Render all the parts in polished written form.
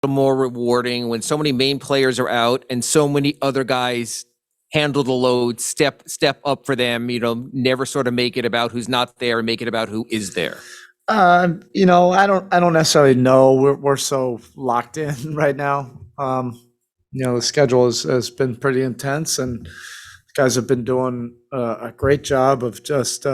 more rewarding when so many main players are out and so many other guys handle the load, step up for them, never sort of make it about who's not there and make it about who is there? I don't necessarily know. We're so locked in right now. The schedule has been pretty intense, and guys have been doing a great job of just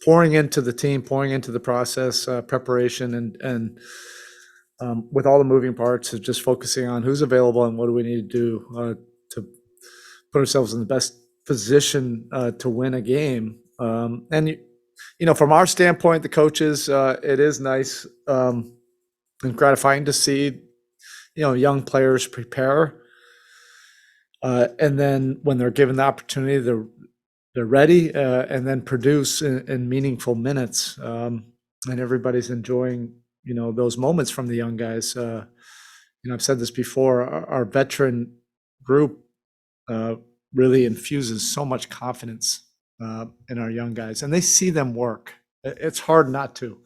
pouring into the team, pouring into the process, preparation, and with all the moving parts, of just focusing on who's available and what do we need to do to put ourselves in the best position to win a game. From our standpoint, the coaches, it is nice and gratifying to see, young players prepare. And then when they're given the opportunity, they're ready and then produce in meaningful minutes. And everybody's enjoying, those moments from the young guys. I've said this before, our veteran group really infuses so much confidence in our young guys, and they see them work. It's hard not to.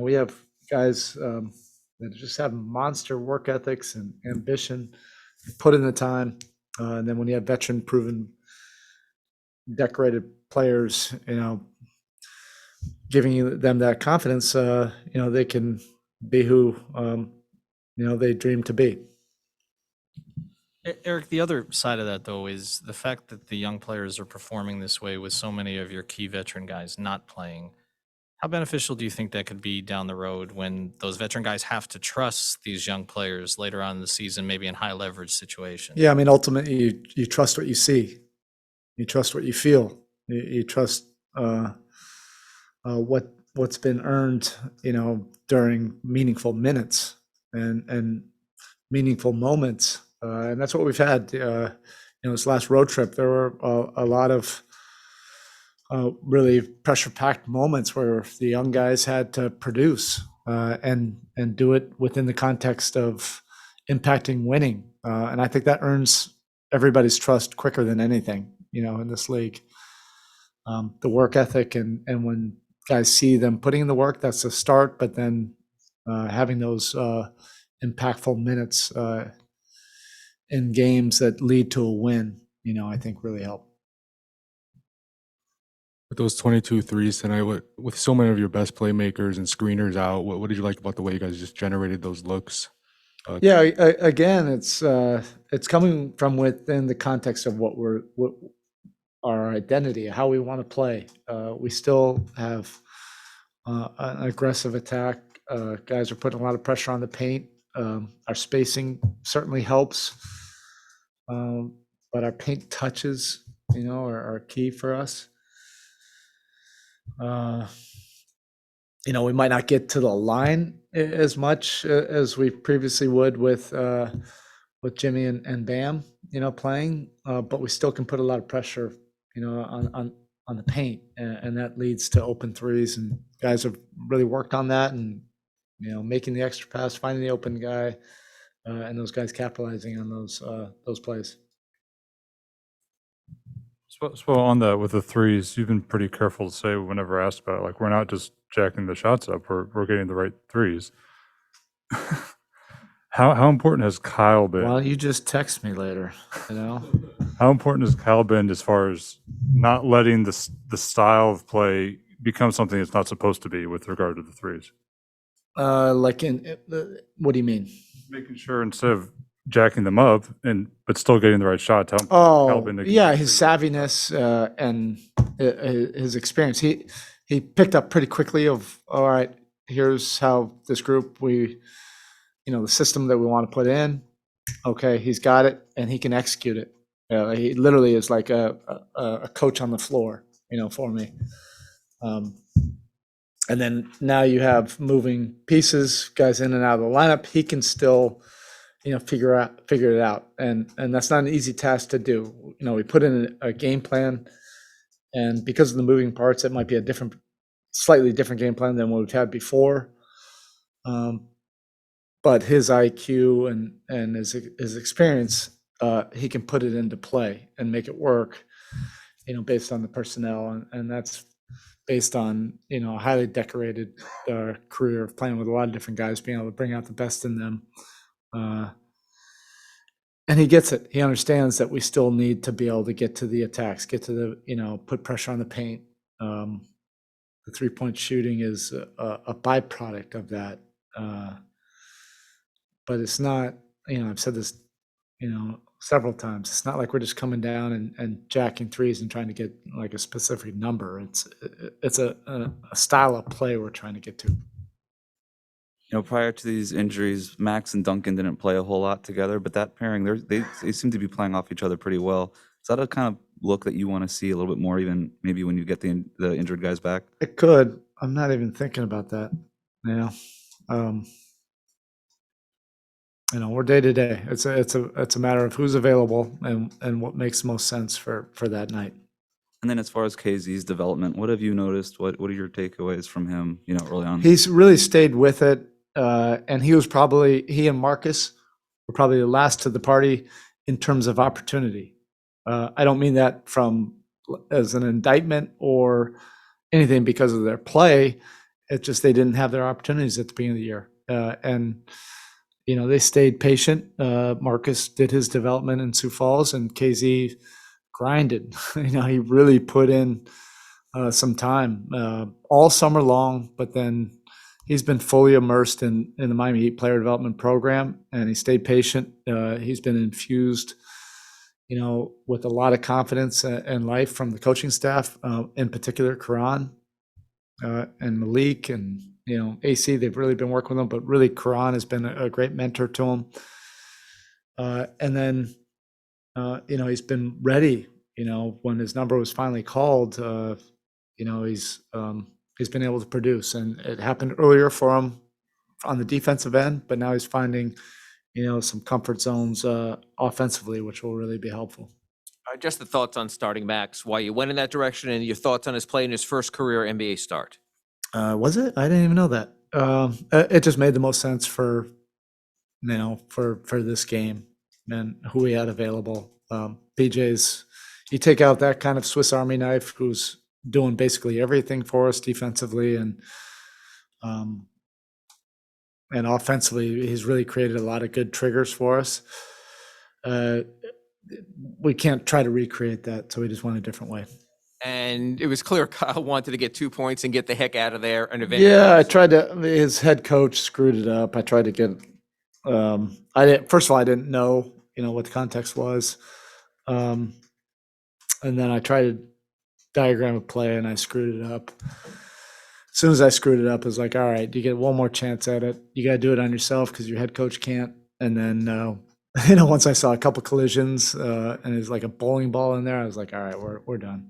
We have guys that just have monster work ethics and ambition, put in the time, and then when you have veteran, proven, decorated players, giving them that confidence, they can be who they dream to be. Erik, the other side of that, though, is the fact that the young players are performing this way with so many of your key veteran guys not playing. How beneficial do you think that could be down the road when those veteran guys have to trust these young players later on in the season, maybe in high leverage situations? Yeah, I mean, ultimately, you trust what you see. You trust what you feel. You trust what's been earned, during meaningful minutes and meaningful moments. And that's what we've had. This last road trip, there were a lot of really pressure-packed moments where the young guys had to produce and do it within the context of impacting winning. And I think that earns everybody's trust quicker than anything, in this league. The work ethic and when guys see them putting in the work, that's a start. But then having those impactful minutes in games that lead to a win, I think really help. With those 22 threes tonight, with so many of your best playmakers and screeners out, what did you like about the way you guys just generated those looks? Yeah, again, it's coming from within the context of what our identity, how we want to play. We still have an aggressive attack. Guys are putting a lot of pressure on the paint. Our spacing certainly helps, but our paint touches, are key for us. We might not get to the line as much as we previously would with Jimmy and Bam, playing, but we still can put a lot of pressure, on the paint, and that leads to open threes. And guys have really worked on that, and making the extra pass, finding the open guy, and those guys capitalizing on those plays. So on that, with the threes, you've been pretty careful to say whenever asked about it, like, we're not just jacking the shots up, we're getting the right threes. How important has Kyle been? Why don't you just text me later? How important has Kyle been as far as not letting the style of play become something it's not supposed to be with regard to the threes? What do you mean? Making sure instead of jacking them up but still getting the right shot. His savviness and his experience. He picked up pretty quickly of, all right, here's how this group, the system that we want to put in. Okay, he's got it and he can execute it. He literally is like a coach on the floor, for me. And then now you have moving pieces, guys in and out of the lineup. He can still, figure it out, and that's not an easy task to do. We put in a game plan, and because of the moving parts, it might be a slightly different game plan than what we've had before. But his IQ and his experience, he can put it into play and make it work, based on the personnel, and that's based on a highly decorated career of playing with a lot of different guys, being able to bring out the best in them And he gets it. He understands that we still need to be able to get to the attacks, get to the, put pressure on the paint. The 3-point shooting is a byproduct of that. But it's not, I've said this, several times. It's not like we're just coming down and jacking threes and trying to get like a specific number. It's a style of play we're trying to get to. Prior to these injuries, Max and Duncan didn't play a whole lot together, but that pairing, they seem to be playing off each other pretty well. Is that a kind of look that you want to see a little bit more, even maybe when you get the injured guys back? It could. I'm not even thinking about that. We're day to day. It's a matter of who's available and what makes most sense for that night. And then as far as KZ's development, what have you noticed? What are your takeaways from him, early on? He's really stayed with it. And he and Marcus were probably the last to the party in terms of opportunity. I don't mean that as an indictment or anything because of their play. It's just they didn't have their opportunities at the beginning of the year. And they stayed patient. Marcus did his development in Sioux Falls, and KZ grinded. He really put in some time all summer long, but then he's been fully immersed in the Miami Heat player development program, and he stayed patient. He's been infused, with a lot of confidence and life from the coaching staff, in particular, Karan and Malik and, AC, they've really been working with him, but really Karan has been a great mentor to him. And then, he's been ready, when his number was finally called, he's been able to produce, and it happened earlier for him on the defensive end, but now he's finding, some comfort zones offensively, which will really be helpful. Just the thoughts on starting Max, why you went in that direction, and your thoughts on his play in his first career NBA start. Was it? I didn't even know that. It just made the most sense for this game and who we had available. PJ's, you take out that kind of Swiss Army knife who's doing basically everything for us defensively and offensively, he's really created a lot of good triggers for us. We can't try to recreate that, so we just went a different way. And it was clear Kyle wanted to get 2 points and get the heck out of there. And eventually, yeah, I tried to. His head coach screwed it up. I tried to get. First of all, I didn't know, what the context was, and then I tried to diagram a play and I screwed it up. As soon as I screwed it up, it was like, all right, you get one more chance at it. You got to do it on yourself because your head coach can't. And then, once I saw a couple collisions and it's like a bowling ball in there, I was like, all right, we're done.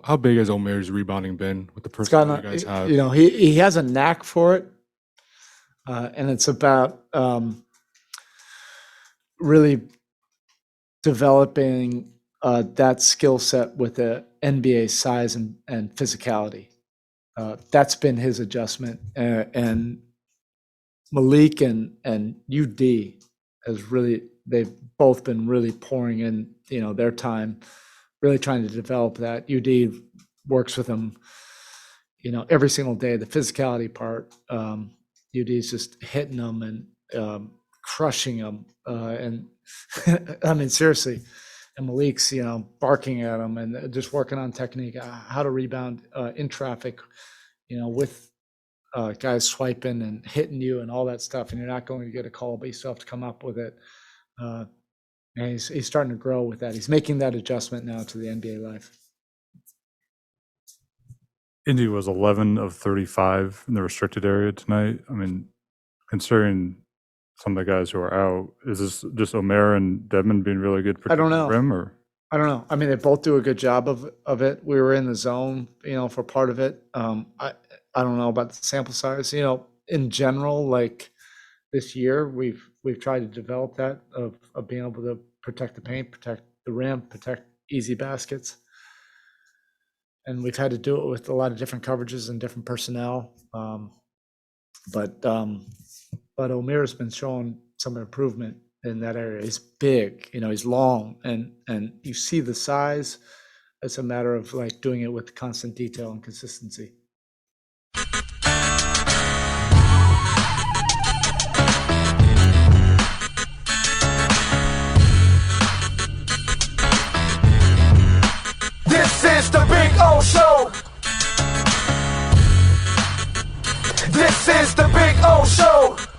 How big has Omer's rebounding been with the person you guys have? He has a knack for it. And it's about really developing that skill set with the NBA size and physicality. That's been his adjustment. And Malik and UD they've both been really pouring in, their time, really trying to develop that. UD works with him, every single day. The physicality part, UD's just hitting them and crushing them. And I mean, seriously. And Malik's, barking at him and just working on technique, how to rebound in traffic, with guys swiping and hitting you and all that stuff. And you're not going to get a call, but you still have to come up with it. And he's starting to grow with that. He's making that adjustment now to the NBA life. Indy was 11 of 35 in the restricted area tonight. I mean, considering some of the guys who are out, is this just Omer and Dedmon being really good? I don't know. Rim, or? I don't know. I mean, they both do a good job of it. We were in the zone, for part of it. I don't know about the sample size. In general, like this year, we've tried to develop that of being able to protect the paint, protect the rim, protect easy baskets. And we've had to do it with a lot of different coverages and different personnel. But Omer's been showing some improvement in that area. He's big, he's long, and you see the size. It's a matter of like doing it with constant detail and consistency. Big O Show. This is the Big O Show.